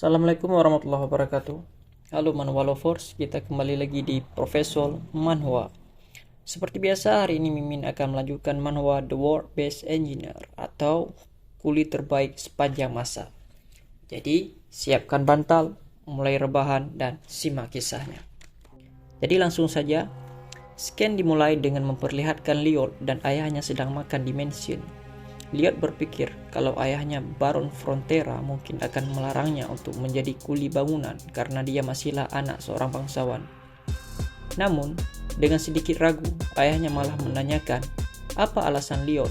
Assalamualaikum warahmatullahi wabarakatuh. Halo Manhwa Lovers, kita kembali lagi di Profesor Manhwa. Seperti biasa, hari ini Mimin akan melanjutkan manhwa The World Best Engineer atau kuli terbaik sepanjang masa. Jadi, siapkan bantal, mulai rebahan, dan simak kisahnya. Jadi langsung saja, scan dimulai dengan memperlihatkan Lyot dan ayahnya sedang makan di mansion. Lyot berpikir kalau ayahnya Baron Frontera mungkin akan melarangnya untuk menjadi kuli bangunan karena dia masihlah anak seorang bangsawan. Namun, dengan sedikit ragu, ayahnya malah menanyakan apa alasan Lyot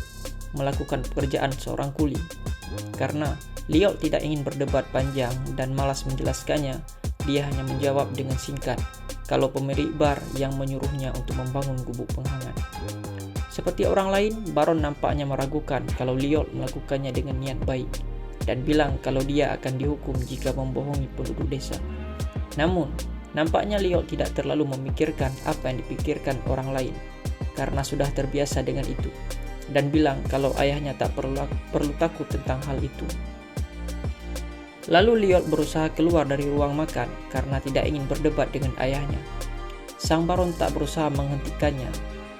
melakukan pekerjaan seorang kuli. Karena Lyot tidak ingin berdebat panjang dan malas menjelaskannya, dia hanya menjawab dengan singkat kalau pemilik bar yang menyuruhnya untuk membangun gubuk penghangat. Seperti orang lain, Baron nampaknya meragukan kalau Lyot melakukannya dengan niat baik dan bilang kalau dia akan dihukum jika membohongi penduduk desa. Namun, nampaknya Lyot tidak terlalu memikirkan apa yang dipikirkan orang lain karena sudah terbiasa dengan itu dan bilang kalau ayahnya tak perlu takut tentang hal itu. Lalu Lyot berusaha keluar dari ruang makan karena tidak ingin berdebat dengan ayahnya. Sang Baron tak berusaha menghentikannya.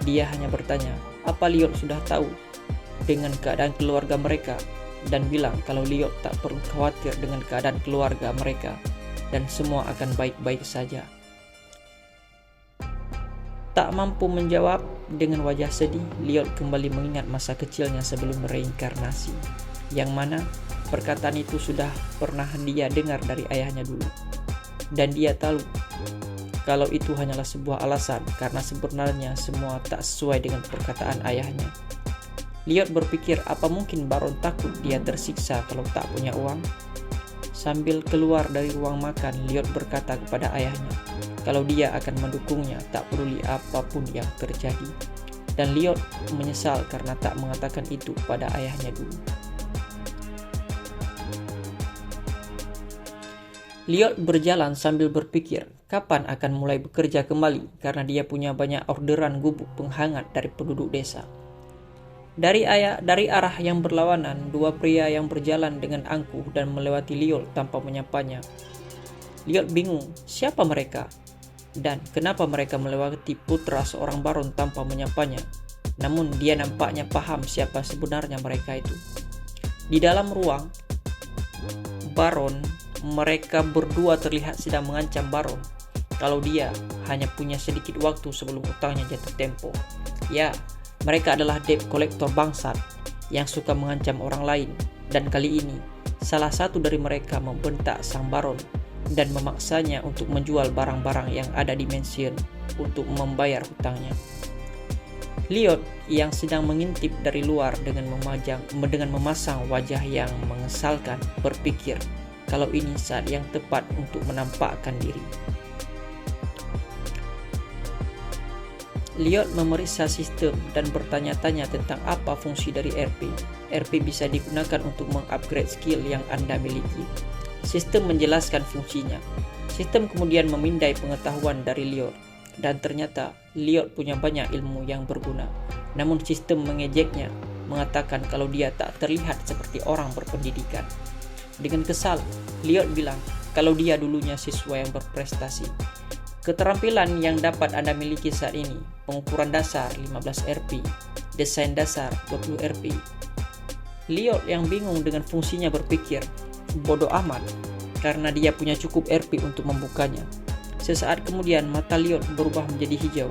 Dia hanya bertanya, apa Lyot sudah tahu dengan keadaan keluarga mereka dan bilang kalau Lyot tak perlu khawatir dengan keadaan keluarga mereka dan semua akan baik-baik saja. Tak mampu menjawab, dengan wajah sedih, Lyot kembali mengingat masa kecilnya sebelum reinkarnasi, yang mana perkataan itu sudah pernah dia dengar dari ayahnya dulu. Dan dia tahu kalau itu hanyalah sebuah alasan karena sebenarnya semua tak sesuai dengan perkataan ayahnya. Lyot berpikir apa mungkin Baron takut dia tersiksa kalau tak punya uang? Sambil keluar dari ruang makan, Lyot berkata kepada ayahnya kalau dia akan mendukungnya tak peduli apapun yang terjadi. Dan Lyot menyesal karena tak mengatakan itu pada ayahnya dulu. Lyot berjalan sambil berpikir kapan akan mulai bekerja kembali karena dia punya banyak orderan gubuk penghangat dari penduduk desa. Dari arah yang berlawanan, dua pria yang berjalan dengan angkuh dan melewati Lyot tanpa menyapanya. Lyot bingung, siapa mereka? Dan kenapa mereka melewati putra seorang baron tanpa menyapanya? Namun dia nampaknya paham siapa sebenarnya mereka itu. Di dalam ruang baron, mereka berdua terlihat sedang mengancam Baron kalau dia hanya punya sedikit waktu sebelum utangnya jatuh tempo. Ya, mereka adalah debt collector bangsat yang suka mengancam orang lain, dan kali ini salah satu dari mereka membentak sang Baron dan memaksanya untuk menjual barang-barang yang ada di mansion untuk membayar hutangnya. Lyot yang sedang mengintip dari luar dengan memasang wajah yang mengesalkan berpikir kalau ini saat yang tepat untuk menampakkan diri. Lyot memeriksa sistem dan bertanya-tanya tentang apa fungsi dari RP. RP bisa digunakan untuk mengupgrade skill yang Anda miliki. Sistem menjelaskan fungsinya. Sistem kemudian memindai pengetahuan dari Lyot. Dan ternyata Lyot punya banyak ilmu yang berguna. Namun sistem mengejeknya, mengatakan kalau dia tak terlihat seperti orang berpendidikan. Dengan kesal, Lyot bilang kalau dia dulunya siswa yang berprestasi. Keterampilan yang dapat Anda miliki saat ini, pengukuran dasar 15 RP, desain dasar 20 RP. Lyot yang bingung dengan fungsinya berpikir, bodoh amat, karena dia punya cukup RP untuk membukanya. Sesaat kemudian mata Lyot berubah menjadi hijau.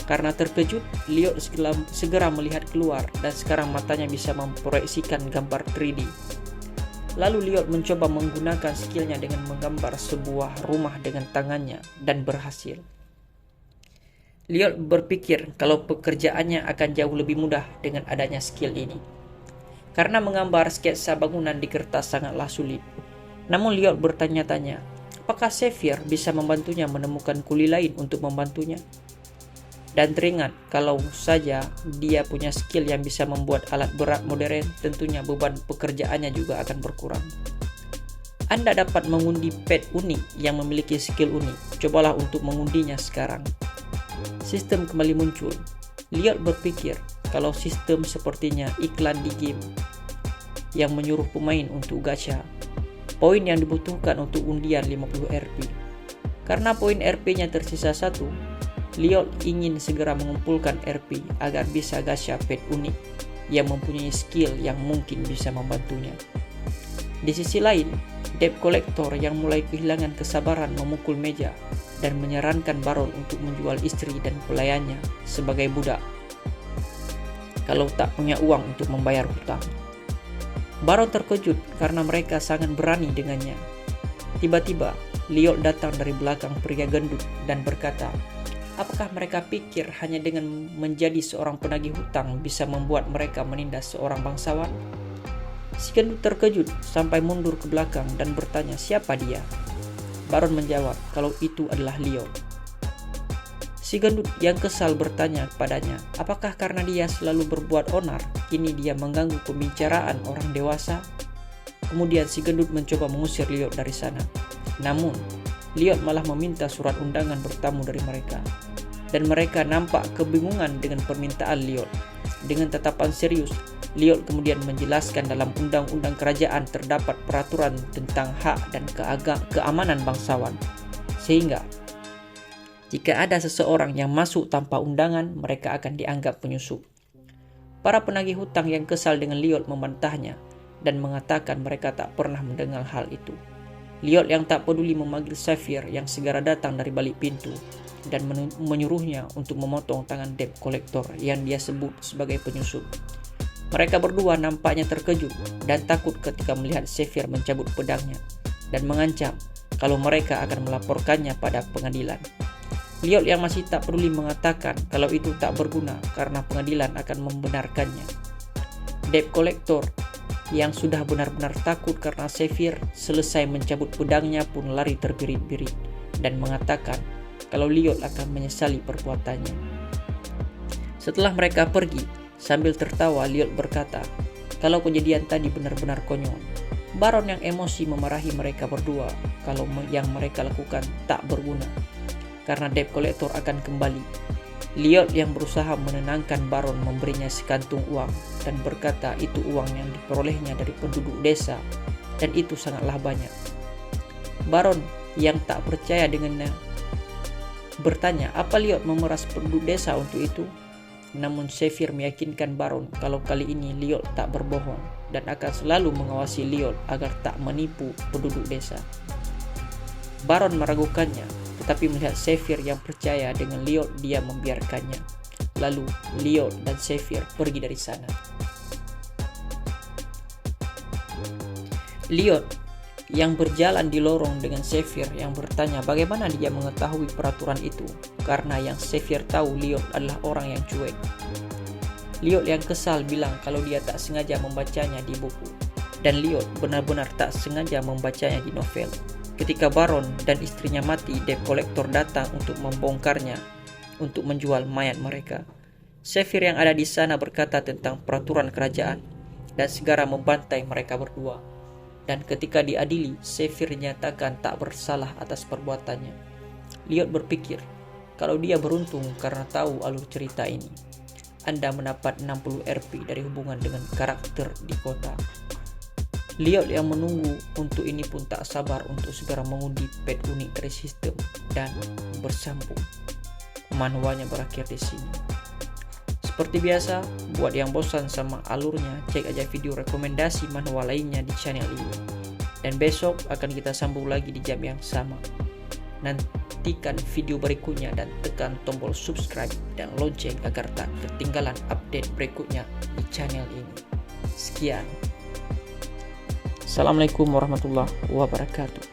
Karena terkejut, Lyot segera melihat keluar dan sekarang matanya bisa memproyeksikan gambar 3D. Lalu Lyot mencoba menggunakan skillnya dengan menggambar sebuah rumah dengan tangannya dan berhasil. Lyot berpikir kalau pekerjaannya akan jauh lebih mudah dengan adanya skill ini. Karena menggambar sketsa bangunan di kertas sangatlah sulit. Namun Lyot bertanya-tanya, apakah Xavier bisa membantunya menemukan kuli lain untuk membantunya? Dan teringat kalau saja dia punya skill yang bisa membuat alat berat modern, tentunya beban pekerjaannya juga akan berkurang. Anda dapat mengundi pet unik yang memiliki skill unik. Cobalah untuk mengundinya sekarang. Sistem kembali muncul. Lyot berpikir kalau sistem sepertinya iklan di game yang menyuruh pemain untuk gacha. poin yang dibutuhkan untuk undian 50 Rp. Karena poin Rp-nya tersisa 1, Liot ingin segera mengumpulkan Rp agar bisa gacha pet unik yang mempunyai skill yang mungkin bisa membantunya. Di sisi lain, debt collector yang mulai kehilangan kesabaran memukul meja dan menyarankan Baron untuk menjual istri dan pelayannya sebagai budak kalau tak punya uang untuk membayar hutang. Baron terkejut karena mereka sangat berani dengannya. Tiba-tiba, Liot datang dari belakang pria gendut dan berkata, apakah mereka pikir hanya dengan menjadi seorang penagih hutang bisa membuat mereka menindas seorang bangsawan? Si gendut terkejut sampai mundur ke belakang dan bertanya siapa dia. Baron menjawab kalau itu adalah Liot. Si gendut yang kesal bertanya kepadanya, apakah karena dia selalu berbuat onar, kini dia mengganggu pembicaraan orang dewasa? Kemudian si gendut mencoba mengusir Liot dari sana. Namun, Liot malah meminta surat undangan bertamu dari mereka. Dan mereka nampak kebingungan dengan permintaan Liot. Dengan tatapan serius, Liot kemudian menjelaskan dalam undang-undang kerajaan terdapat peraturan tentang hak dan keamanan bangsawan. Sehingga, jika ada seseorang yang masuk tanpa undangan, mereka akan dianggap penyusup. Para penagih hutang yang kesal dengan Liot membantahnya dan mengatakan mereka tak pernah mendengar hal itu. Liot yang tak peduli memanggil Sapphire yang segera datang dari balik pintu dan menyuruhnya untuk memotong tangan debt collector yang dia sebut sebagai penyusup. Mereka berdua nampaknya terkejut dan takut ketika melihat Sapphire mencabut pedangnya dan mengancam kalau mereka akan melaporkannya pada pengadilan. Liot yang masih tak peduli mengatakan kalau itu tak berguna karena pengadilan akan membenarkannya. Debt collector yang sudah benar-benar takut karena Sapphire selesai mencabut pedangnya pun lari terbirit-birit dan mengatakan kalau Liot akan menyesali perbuatannya. Setelah mereka pergi, sambil tertawa Liot berkata, kalau kejadian tadi benar-benar konyol. Baron yang emosi memarahi mereka berdua kalau yang mereka lakukan tak berguna, karena debt collector akan kembali. Liot yang berusaha menenangkan Baron memberinya sekantung uang dan berkata itu uang yang diperolehnya dari penduduk desa dan itu sangatlah banyak. Baron yang tak percaya dengannya bertanya apa Liot memeras penduduk desa untuk itu. Namun Sapphire meyakinkan Baron kalau kali ini Liot tak berbohong dan akan selalu mengawasi Liot agar tak menipu penduduk desa. Baron meragukannya, tetapi melihat Sapphire yang percaya dengan Liot, dia membiarkannya. Lalu Liot dan Sapphire pergi dari sana. Liot yang berjalan di lorong dengan Sapphire yang bertanya bagaimana dia mengetahui peraturan itu, karena yang Sapphire tahu Liot adalah orang yang cuek. Liot yang kesal bilang kalau dia tak sengaja membacanya di buku, dan Liot benar-benar tak sengaja membacanya di novel. Ketika Baron dan istrinya mati, debt collector datang untuk membongkarnya untuk menjual mayat mereka. Sapphire yang ada di sana berkata tentang peraturan kerajaan dan segera membantai mereka berdua. Dan ketika diadili, Sapphire dinyatakan tak bersalah atas perbuatannya. Liot berpikir kalau dia beruntung karena tahu alur cerita ini. Anda mendapat 60 Rp dari hubungan dengan karakter di kota. Liot yang menunggu untuk ini pun tak sabar untuk segera mengundi pet unik dari sistem dan bersambung. Manhwanya berakhir di sini. Seperti biasa, buat yang bosan sama alurnya, cek aja video rekomendasi manhwa lainnya di channel ini. Dan besok akan kita sambung lagi di jam yang sama. Nantikan video berikutnya dan tekan tombol subscribe dan lonceng agar tak ketinggalan update berikutnya di channel ini. Sekian. Assalamualaikum warahmatullahi wabarakatuh.